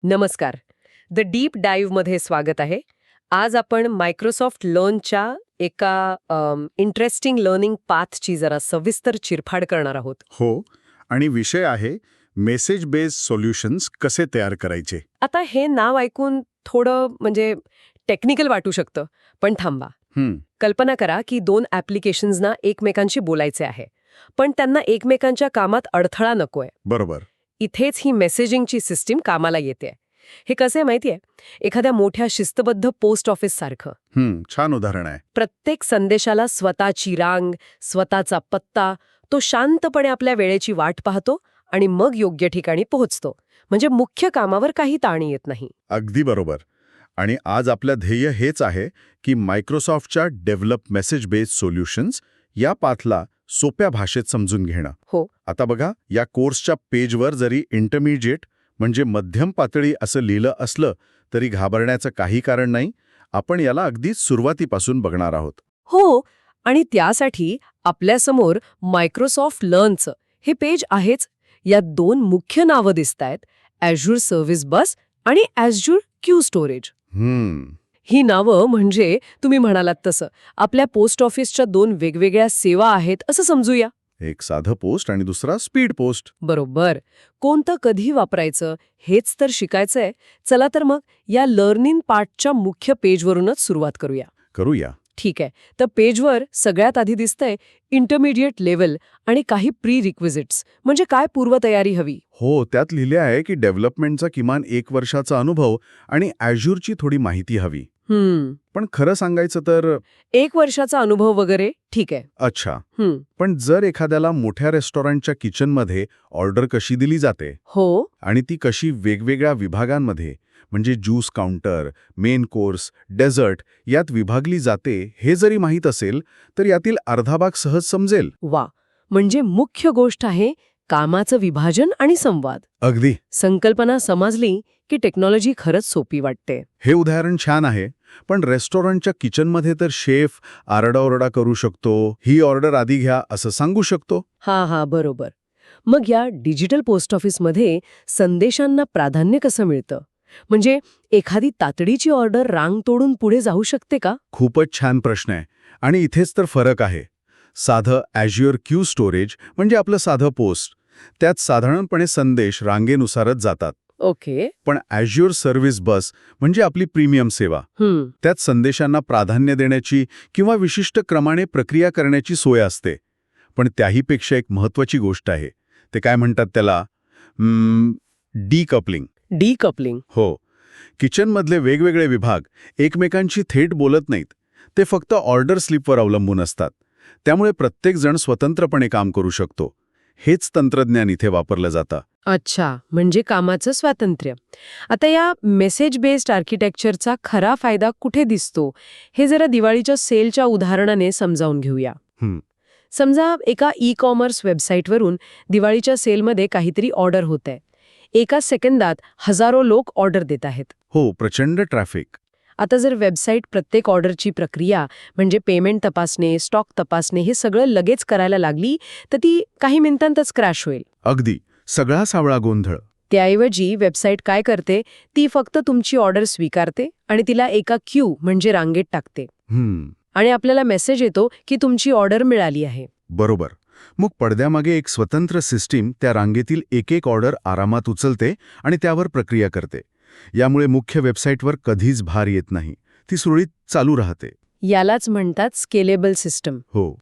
नमस्कार. The deep डाईव्हमध्ये स्वागत आहे. आज आपण मायक्रोसॉफ्ट लर्नच्या एका इंटरेस्टिंग लर्निंग पाथची जरा सविस्तर चिरफाड करणार आहोत. हो, आणि विषय आहे मेसेज बेस्ड सोल्युशन्स कसे तयार करायचे. आता हे नाव ऐकून थोडं म्हणजे टेक्निकल वाटू शकतं, पण थांबा. कल्पना करा की दोन ॲप्लिकेशन्सना एकमेकांशी बोलायचे आहे, पण त्यांना एकमेकांच्या कामात अडथळा नकोय. बरोबर. इथेच ही मेसेजिंगची सिस्टीम कामाला येते. हे कसे माहितीये, एखाद्या मोठ्या शिस्तबद्ध पोस्ट ऑफिस सारखं. छान उदाहरण आहे. प्रत्येक संदेशाला स्वतःची रांग, स्वतःचा पत्ता, तो शांतपणे आपल्या वेळेची वाट पाहतो आणि मग योग्य ठिकाणी पोहोचतो. म्हणजे मुख्य कामावर काही ताण येत नाही. अगदी बरोबर. आणि आज आपलं ध्येय हेच आहे की मायक्रोसॉफ्टच्या डेव्हलप मेसेज बेस्ड सोल्युशन्स या पाथला सोप्या भाषेत समजून घेणं. हो. आता बघा, या कोर्सच्या पेजवर जरी इंटरमिजिएट म्हणजे मध्यम पातळी असं लिहिलं असलं तरी घाबरण्याचं काही कारण नाही. आपण याला अगदी सुरुवातीपासून बघणार आहोत. हो, आणि त्यासाठी आपल्यासमोर मायक्रोसॉफ्ट लर्नचं हे पेज आहेच. यात दोन मुख्य नावं दिसतायत, Azure सर्व्हिस बस आणि Azure क्यू स्टोरेज. ही नावं म्हणजे तुम्ही म्हणालात तसं आपल्या पोस्ट ऑफिसच्या दोन वेगवेगळ्या सेवा आहेत असं समजूया. एक साधं पोस्ट आणि दुसरा स्पीड पोस्ट. बरोबर. कोणतं कधी वापरायचं हेच तर शिकायचंय. चला तर मग या लर्निंग पार्टच्या मुख्य पेजवरूनच सुरुवात करूया. ठीक आहे. तर पेजवर सगळ्यात आधी दिसतंय इंटरमिडिएट लेव्हल आणि काही प्री रिक्विजिट्स, म्हणजे काय पूर्वतयारी हवी. हो, त्यात लिहिले आहे की डेव्हलपमेंटचा किमान 1 वर्षाचा अनुभव आणि Azureची थोडी माहिती हवी. पण खरं सांगायचं तर 1 वर्षाचा अनुभव वगैरे ठीक आहे. अच्छा. पण जर एखाद्याला मोठ्या रेस्टॉरंटच्या किचनमध्ये ऑर्डर कशी दिली जाते हो, आणि ती कशी वेगवेगळ्या विभागांमध्ये म्हणजे juice counter, main course, dessert यात विभागली जाते हे जरी माहीत असेल तर यातील अर्धा भाग सहज समजेल. वा. म्हणजे मुख्य गोष्ट आहे कामाचं विभाजन आणि संवाद. अगदी. संकल्पना समजली की टेक्नॉलॉजी खरंच सोपी वाटते. हे उदाहरण छान आहे. पण रेस्टॉरंटच्या किचनमध्ये तर शेफ आरडाओरडा करू शकतो, ही ऑर्डर आधी घ्या असं सांगू शकतो. हा, बरोबर. मग या डिजिटल पोस्ट ऑफिसमध्ये संदेशांना प्राधान्य कसं मिळतं? म्हणजे एखादी तातडीची ऑर्डर रांग तोडून पुढे जाऊ शकते का? खूपच छान प्रश्न आहे. आणि इथेच तर फरक आहे. साधं Azure क्यू स्टोरेज म्हणजे आपलं साधं पोस्ट, त्यात साधारणपणे संदेश रांगेनुसारच जातात. ओके. पण Azure सर्व्हिस बस म्हणजे आपली प्रीमियम सेवा, त्यात संदेशांना प्राधान्य देण्याची किंवा विशिष्ट क्रमाने प्रक्रिया करण्याची सोय असते. पण त्याहीपेक्षा एक महत्त्वाची गोष्ट आहे. ते काय म्हणतात त्याला? डीकपलिंग. डीकपलिंग. हो. किचनमधले वेगवेगळे विभाग एकमेकांशी थेट बोलत नाहीत. ते फक्त ऑर्डर स्लिपवर अवलंबून असतात. त्यामुळे प्रत्येकजण स्वतंत्रपणे काम करू शकतो. हेच तंत्रज्ञान इथे वापरलं जातं. अच्छा, म्हणजे कामाचं स्वातंत्र्य. आता या मेसेज बेस्ड आर्किटेक्चरचा खरा फायदा कुठे दिसतो हे जरा दिवाळीच्या सेलच्या उदाहरणाने समजावून घेऊया. समजा एका ई-कॉमर्स वेबसाईटवरून दिवाळीच्या सेलमध्ये काहीतरी ऑर्डर होतंय. एका सेकंदात हजारो लोक ऑर्डर देत आहेत. हो, प्रचंड ट्रॅफिक. आता जर वेबसाईट प्रत्येक ऑर्डरची प्रक्रिया म्हणजे पेमेंट तपासणे, स्टॉक तपासणे हे सगळं लगेच करायला लागली तर ती काही मिनिटांतच क्रॅश होईल. अगदी. सगळा सावळा गोंधळ. त्याऐवजी वेबसाईट काय करते, ती फक्त तुमची ऑर्डर स्वीकारते आणि तिला एका क्यू म्हणजे रांगेत टाकते. आणि आपल्याला मेसेज येतो की तुमची ऑर्डर मिळाली आहे. बरोबर. मग पडद्यामागे एक स्वतंत्र सिस्टीम त्या रांगेतील एक ऑर्डर आरामात उचलते आणि त्यावर प्रक्रिया करते. यामुळे मुख्य वेबसाईटवर कधीच भार येत नाही. ती सुरळीत चालू राहते. यालाच म्हणतात स्केलेबल सिस्टम. हो.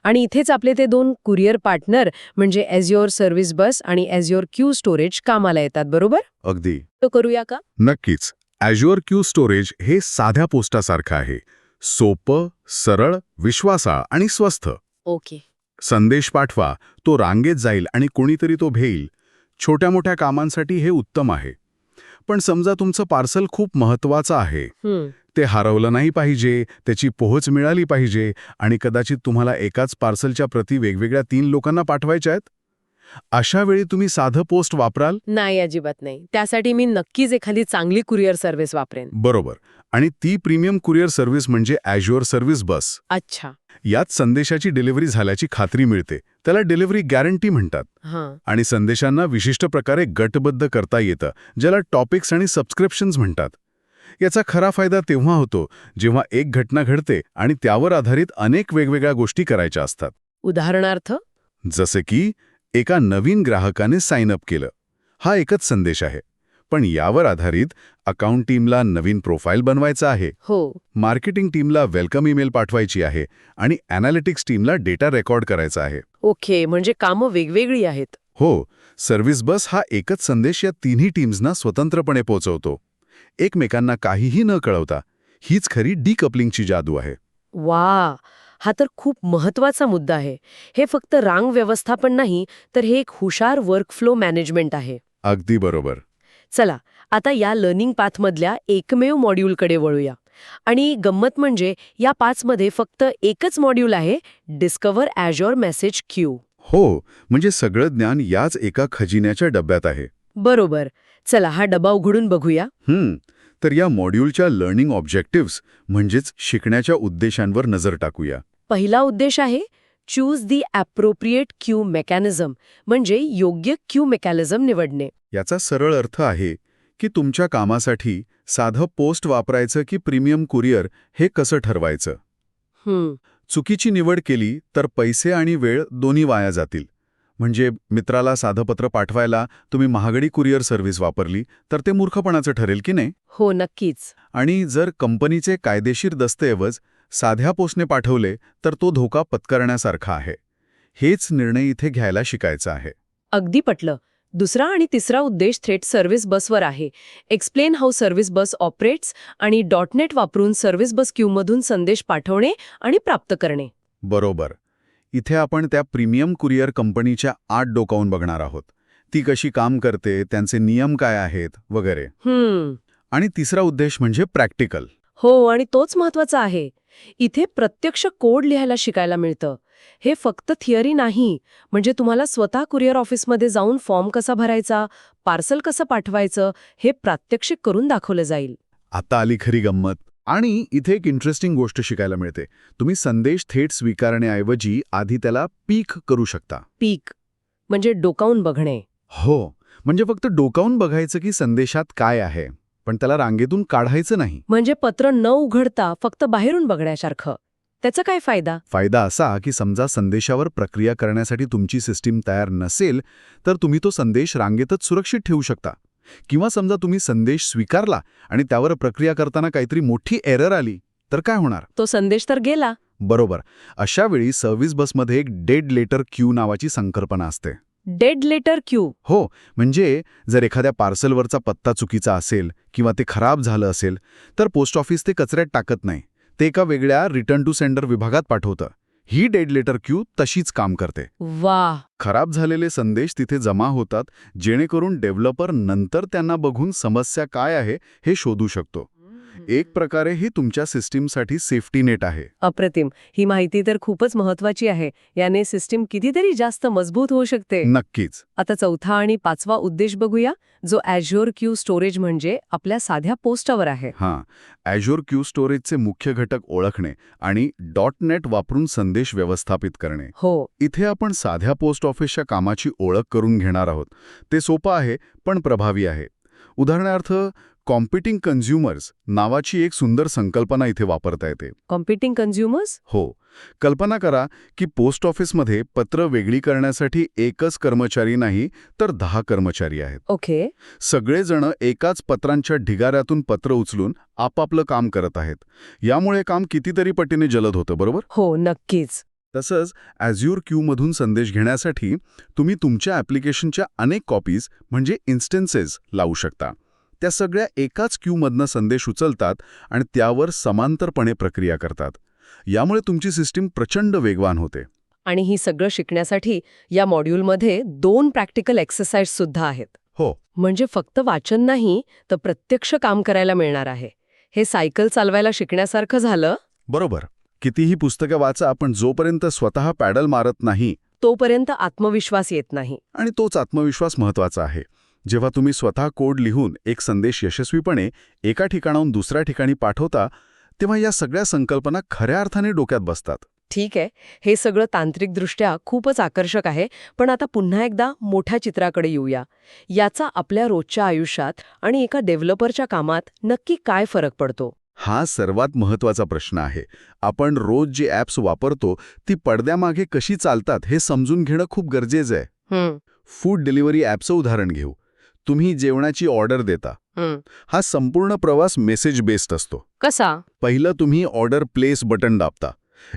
आणि इथेच आपले ते दोन कुरिअर पार्टनर म्हणजे Azure सर्व्हिस बस आणि Azure क्यू स्टोरेज कामाला येतात. बरोबर? अगदी. तो करूया का? नक्कीच. Azure क्यू स्टोरेज हे साध्या पोस्टासारखं आहे. सोपं, सरळ, विश्वासार्ह आणि स्वस्त. ओके. संदेश पाठवा, तो रांगेत जाईल आणि कोणीतरी तो घेईल. छोट्या मोठ्या कामांसाठी हे उत्तम आहे. पण समजा तुमचं पार्सल खूप महत्त्वाचं आहे, ते हरवलं नाही पाहिजे, त्याची पोहोच मिळाली पाहिजे आणि कदाचित तुम्हाला एकाच पार्सलच्या प्रती वेगवेगळ्या 3 लोकांना पाठवायच्या आहेत. अशा वेळी तुम्ही साधं पोस्ट वापराल? नाही, अजिबात नाही. त्यासाठी मी नक्कीच एखादी चांगली कुरिअर सर्व्हिस वापरेन. बरोबर. आणि ती प्रीमियम कुरिअर सर्व्हिस म्हणजे Azure सर्व्हिस बस. अच्छा. यात संदेशाची डिलिव्हरी झाल्याची खात्री मिळते. त्याला डिलिव्हरी गॅरंटी म्हणतात. हां. आणि संदेशांना विशिष्ट प्रकारे गटबद्ध करता येतं, ज्याला टॉपिक्स आणि सबस्क्रिप्शन्स म्हणतात. याचा खरा फायदा तेव्हा होतो जेव्हा एक घटना घडते आणि त्यावर आधारित अनेक वेगवेगळ्या गोष्टी करायच्या असतात. उदाहरणार्थ? जसे की एका नवीन ग्राहकाने साइन अप केलं. हा एकच संदेश आहे, पण यावर आधारित अकाउंट टीमला नवीन प्रोफाईल बनवायचा आहे, हो. मार्केटिंग टीमला वेलकम ईमेल पाठवायची आहे आणि ॲनालिटिक्स टीमला डेटा रेकॉर्ड करायचा आहे. ओके, म्हणजे कामं वेगवेगळी आहेत. हो, सर्व्हिस बस हा एकच संदेश या तिन्ही टीम्सना स्वतंत्रपणे पोहोचवतो, एकमेकांना काहीही न कळवता. हीच खरी डिकपलिंगची जादू आहे. वा, हा तर खूप महत्वाचा मुद्दा आहे. हे फक्त रांग व्यवस्थापन नाही, तर हे एक हुशार वर्कफ्लो मॅनेजमेंट आहे. अगदी बरोबर. चला, आता या लर्निंग पाथमधल्या एकमेव मॉड्यूलकडे वळूया. आणि गंमत म्हणजे या 5 मध्ये फक्त एकच मॉड्यूल आहे, डिस्कव्हर ॲझ्युअर मेसेज क्यू. हो, म्हणजे सगळं ज्ञान याच एका खजिन्याच्या डब्यात आहे. बरोबर. चला, हा डबा उघडून बघूया. तर या मॉड्यूलच्या लर्निंग ऑब्जेक्टिव्हज म्हणजेच शिकण्याच्या उद्देशांवर नजर टाकूया. पहिला उद्देश आहे चूज दी ॲप्रोप्रिएट क्यू मेकॅनिझम, म्हणजे योग्य क्यू मेकॅनिझम निवडणे. याचा सरळ अर्थ आहे की तुमच्या कामासाठी साधं पोस्ट वापरायचं की प्रीमियम कुरिअर हे कसं ठरवायचं. चुकीची निवड केली तर पैसे आणि वेळ दोन्ही वाया जातील. म्हणजे मित्राला साधं पत्र पाठवायला तुम्ही महागडी कुरिअर सर्व्हिस वापरली तर ते मूर्खपणाचं ठरेल की नाही. हो, नक्कीच. आणि जर कंपनीचे कायदेशीर दस्तऐवज साध्या पोस्टने पाठवले तर तो धोका पत्करण्यासारखा आहे. हेच निर्णय इथे घ्यायला शिकायचा आहे. अगदी पटलं. दुसरा आणि तिसरा उद्देश थेट सर्व्हिस बसवर आहे. Explain how service bus operates आणि .NET वापरून सर्व्हिस बस क्यूमधून संदेश पाठवणे आणि प्राप्त करणे. बरोबर. इथे आपण त्या प्रीमियम कुरिअर कंपनीच्या आत डोकावून बघणार आहोत. ती कशी काम करते, त्यांचे नियम काय आहेत वगैरे. आणि तिसरा उद्देश म्हणजे प्रॅक्टिकल. हो, आणि तोच महत्वाचा आहे. इथे प्रत्यक्ष कोड लिहायला शिकायला मिळतं. हे फक्त थिअरी नाही. म्हणजे तुम्हाला स्वतः कुरिअर ऑफिसमध्ये जाऊन फॉर्म कसा भरायचा, पार्सल कसं पाठवायचं, हे प्रात्यक्षिक करून दाखवलं जाईल. आता आली खरी गंमत. आणि इथे एक इंटरेस्टिंग गोष्ट शिकायला मिळते. तुम्ही संदेश थेट स्वीकारण्याऐवजी आधी त्याला पीक करू शकता. पीक म्हणजे डोकावून बघणे. हो, म्हणजे फक्त डोकावून बघायचं की संदेशात काय आहे, पण त्याला रांगेतून काढायचं नाही. म्हणजे पत्र न उघडता फक्त बाहेरून बघण्यासारखं. त्याचा काय फायदा? फायदा असा की समजा संदेशावर प्रक्रिया करण्यासाठी तुमची सिस्टीम तयार नसेल तर तुम्ही तो संदेश रांगेतच सुरक्षित ठेवू शकता. किंवा समजा तुम्ही संदेश स्वीकारला आणि त्यावर प्रक्रिया करताना काहीतरी मोठी एरर आली तर काय होणार? तो संदेश तर गेला. बरोबर. अशा वेळी सर्व्हिस बसमध्ये एक डेड लेटर क्यू नावाची संकल्पना असते. Dead letter queue? हो, म्हणजे जर एखाद्या पार्सलवरचा पत्ता चुकीचा असेल किंवा ते खराब झालं असेल तर पोस्ट ऑफिस ते कचऱ्यात टाकत नाही. ते एका वेगळ्या रिटर्न टू सेंडर विभागात पाठवतं. ही डेड लेटर क्यू तशीच काम करते. वाह! खराब झालेले संदेश तिथे जमा होतात, जेणेकरून डेव्हलपर नंतर त्यांना बघून समस्या काय आहे हे शोधू शकतो. एक प्रकारे ही तुमच्या सिस्टीमसाठी सेफ्टी नेट आहे. अप्रतिम. ही माहिती तर खूपच महत्वाची आहे. याने सिस्टीम कितीतरी जास्त मजबूत होऊ शकते. नक्कीच. आता चौथा आणि 5वा उद्देश बघूया, जो ॲझ्युअर क्यू स्टोरेज म्हणजे आपल्या साध्या पोस्टावर आहे. ॲझ्युअर क्यू स्टोरेजचे मुख्य घटक ओळखणे आणि .NET वापरून संदेश व्यवस्थापित करणे. हो. इथे आपण साध्या पोस्ट ऑफिसच्या कामाची ओळख करून घेणार आहोत. ते सोपं आहे पण प्रभावी आहे. उदाहरणार्थ कॉम्पिटिंग कन्झ्युमर्स नावाची एक सुंदर संकल्पना इथे वापरता येते. Competing consumers? हो. कल्पना करा की पोस्ट ऑफिसमध्ये पत्र वेगळी करण्यासाठी एकच कर्मचारी नाही तर 10 कर्मचारी आहेत. ओके. सगळेजण एकाच पत्रांच्या ढिगाऱ्यातून पत्र उचलून आपापलं काम करत आहेत. यामुळे काम कितीतरी पटीने जलद होतं, बरोबर? हो, नक्कीच. तसंच ॲझ्युअर क्यूमधून संदेश घेण्यासाठी तुम्ही तुमच्या ॲप्लिकेशनच्या अनेक कॉपीज म्हणजे इन्स्टन्सेस लावू शकता. त्या सगळ्या एकाच क्यूमधनं संदेश उचलतात आणि त्यावर समांतरपणे प्रक्रिया करतात. यामुळे तुमची सिस्टीम प्रचंड वेगवान होते. आणि ही सगळं शिकण्यासाठी या मॉड्यूलमध्ये 2 प्रॅक्टिकल एक्सरसाइज सुद्धा आहेत. हो. म्हणजे फक्त वाचन नाही तर प्रत्यक्ष काम करायला मिळणार आहे. हे सायकल चालवायला शिकण्यासारखं झालं. बरोबर. कितीही पुस्तकं वाचा, पण जोपर्यंत स्वतः पॅडल मारत नाही तोपर्यंत आत्मविश्वास येत नाही. आणि तोच आत्मविश्वास महत्वाचा आहे. जेव्हा तुम्ही स्वतः कोड लिहून एक संदेश यशस्वीपणे एका ठिकाणाहून दुसऱ्या ठिकाणी पाठवता तेव्हा या सगळ्या संकल्पना खऱ्या अर्थाने डोक्यात बसतात. ठीक आहे, हे सगळं तांत्रिकदृष्ट्या खूपच आकर्षक आहे, पण आता पुन्हा एकदा मोठ्या चित्राकडे येऊया. याचा आपल्या रोजच्या आयुष्यात आणि एका डेव्हलपरच्या कामात नक्की काय फरक पडतो? हा सर्वात महत्वाचा प्रश्न आहे. आपण रोज जे ॲप्स वापरतो ती पडद्यामागे कशी चालतात हे समजून घेणं खूप गरजेचं आहे. फूड डिलिव्हरी ॲपचं उदाहरण घेऊ. तुम्ही जेवणाची ऑर्डर देता. हा संपूर्ण प्रवास मेसेज बेस्ड असतो. कसा? पहिलं तुम्ही ऑर्डर प्लेस बटन दाबता.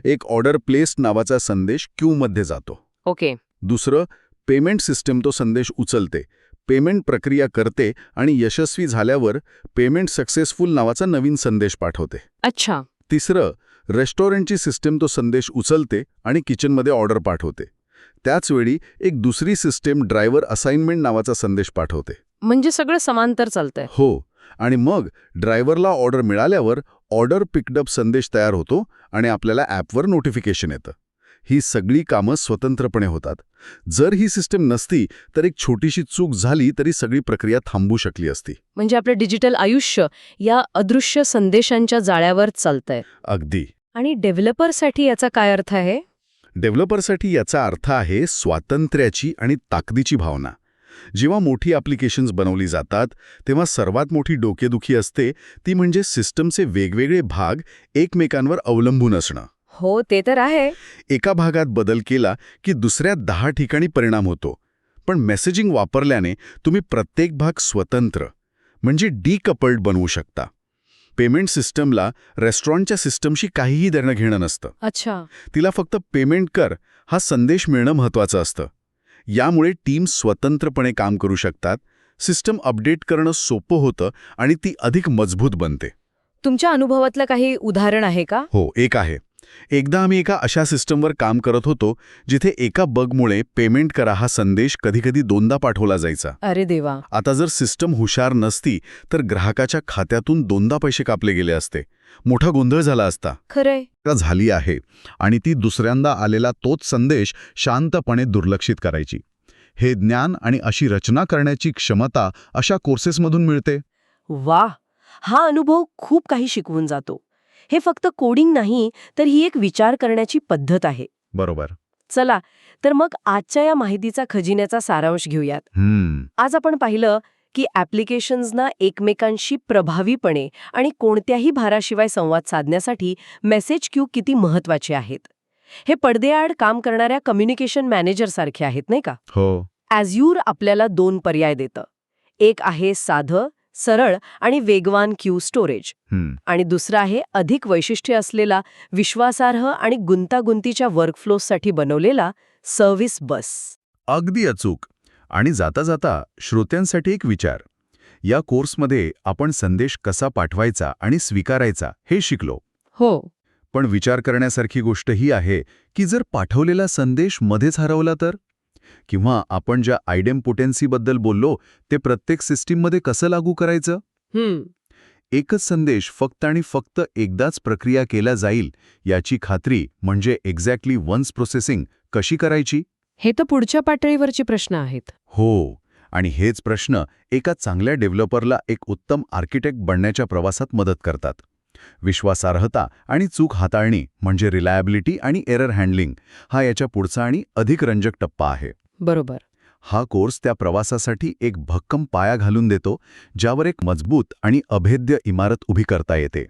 एक ऑर्डर प्लेस नावाचा संदेश क्यूमध्ये जातो. ओके. दुसरं, पेमेंट सिस्टम तो संदेश उचलते, पेमेंट प्रक्रिया करते आणि यशस्वी झाल्यावर पेमेंट सक्सेसफुल नावाचा नवीन संदेश पाठवते. अच्छा. तिसरं, रेस्टॉरंटची सिस्टम तो संदेश उचलते आणि किचनमध्ये ऑर्डर पाठवते. त्याचवेळी एक दुसरी सिस्टम ड्रायव्हर असाइनमेंट नावाचा संदेश पाठवते. म्हणजे सगळं समांतर चालतंय. हो, आणि मग ड्रायव्हरला ऑर्डर मिळाल्यावर ऑर्डर पिकडअप संदेश तयार होतो आणि आपल्याला ॲपवर नोटिफिकेशन येतं. ही सगळी कामं स्वतंत्रपणे होतात. जर ही सिस्टम नसती तर एक छोटीशी चूक झाली तरी सगळी प्रक्रिया थांबू शकली असती. म्हणजे आपलं डिजिटल आयुष्य या अदृश्य संदेशांच्या जाळ्यावर चालतंय. अगदी. आणि डेव्हलपरसाठी याचा काय अर्थ आहे? डेव्हलपरसाठी याचा अर्थ आहे स्वातंत्र्याची आणि ताकदीची भावना. जेव्हा मोठी ॲप्लिकेशन्स बनवली जातात तेव्हा सर्वात मोठी डोकेदुखी असते ती म्हणजे सिस्टमचे वेगवेगळे भाग एकमेकांवर अवलंबून असणं. हो, ते तर आहे. एका भागात बदल केला की दुसऱ्या 10 ठिकाणी परिणाम होतो. पण मेसेजिंग वापरल्याने तुम्ही प्रत्येक भाग स्वतंत्र म्हणजे डिकपल्ड बनवू शकता. पेमेंट सिस्टमला रेस्टॉरंटच्या सिस्टमशी काहीही देणं घेणं नसतं. अच्छा. तिला फक्त पेमेंट कर हा संदेश मिळणं महत्त्वाचं असतं. यामुळे टीम स्वतंत्रपणे काम करू शकतात, सिस्टम अपडेट करणं सोपं होतं आणि ती अधिक मजबूत बनते. तुमच्या अनुभवातलं काही उदाहरण आहे का? हो, एक आहे. एकदा आम्ही एका अशा सिस्टमवर काम करत होतो जिथे एका बगमुळे पेमेंट करा हा संदेश कधीकधी 2दा पाठवला जायचा. अरे देवा. आता जर सिस्टम हुशार नसती तर ग्राहकाच्या खात्यातून 2दा पैसे कापले गेले असते. मोठा गोंधळ झाला असता. खरंय. झाली आहे आणि ती दुसऱ्यांदा आलेला तोच संदेश शांतपणे दुर्लक्षित करायची. हे ज्ञान आणि अशी रचना करण्याची क्षमता अशा कोर्सेसमधून मिळते. वा, हा अनुभव खूप काही शिकवून जातो. हे फक्त कोडिंग नाही तर ही एक विचार करण्याची पद्धत आहे. बरोबर. चला, तर मग आजच्या या माहितीचा खजिन्याचा सारांश घेऊयात. आज आपण पाहिलं की ॲप्लिकेशन्सना एकमेकांशी प्रभावीपणे आणि कोणत्याही भाराशिवाय संवाद साधण्यासाठी मेसेज क्यू किती महत्वाचे आहेत. हे पडद्याआड काम करणाऱ्या कम्युनिकेशन मॅनेजरसारखे आहेत, नाही का? हो. ॲझ्युर आपल्याला 2 पर्याय देतं. एक आहे साधं, सरळ आणि वेगवान क्यू स्टोरेज, आणि दुसरा आहे अधिक वैशिष्ट्य असलेला, विश्वासार्ह आणि गुंतागुंतीच्या वर्कफ्लोसाठी बनवलेला सर्व्हिस बस. अगदी अचूक. आणि जाता जाता श्रोत्यांसाठी एक विचार. या कोर्समध्ये आपण संदेश कसा पाठवायचा आणि स्वीकारायचा हे शिकलो. हो. पण विचार करण्यासारखी गोष्ट ही आहे की जर पाठवलेला संदेश मध्येच हरवला तर? किंवा आपण ज्या आयडेम्पोटेन्सीबद्दल बोललो ते प्रत्येक सिस्टीममध्ये कसं लागू करायचं? एकच संदेश फक्त आणि फक्त एकदाच प्रक्रिया केला जाईल याची खात्री म्हणजे एक्झॅक्टली वन्स प्रोसेसिंग कशी करायची? हे तर पुढच्या पातळीवरचे प्रश्न आहेत. हो, आणि हेच प्रश्न एका चांगल्या डेव्हलपरला एक उत्तम आर्किटेक्ट बनण्याच्या प्रवासात मदत करतात. विश्वासार्हता आणि चूक हाताळणी म्हणजे रिलायबिलिटी आणि एरर हँडलिंग हा याच्या पुढचा आणि अधिक रंजक टप्पा आहे. बरोबर. हा कोर्स त्या प्रवासासाठी एक भक्कम पाया घालून देतो ज्यावर एक मजबूत आणि अभेद्य इमारत उभी करता येते.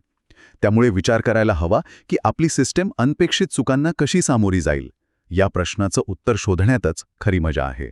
त्यामुळे विचार करायला हवा की आपली सिस्टम अनपेक्षित चुकांना कशी सामोरी जाईल. या प्रश्नाचं उत्तर शोधण्यातच खरी मजा आहे.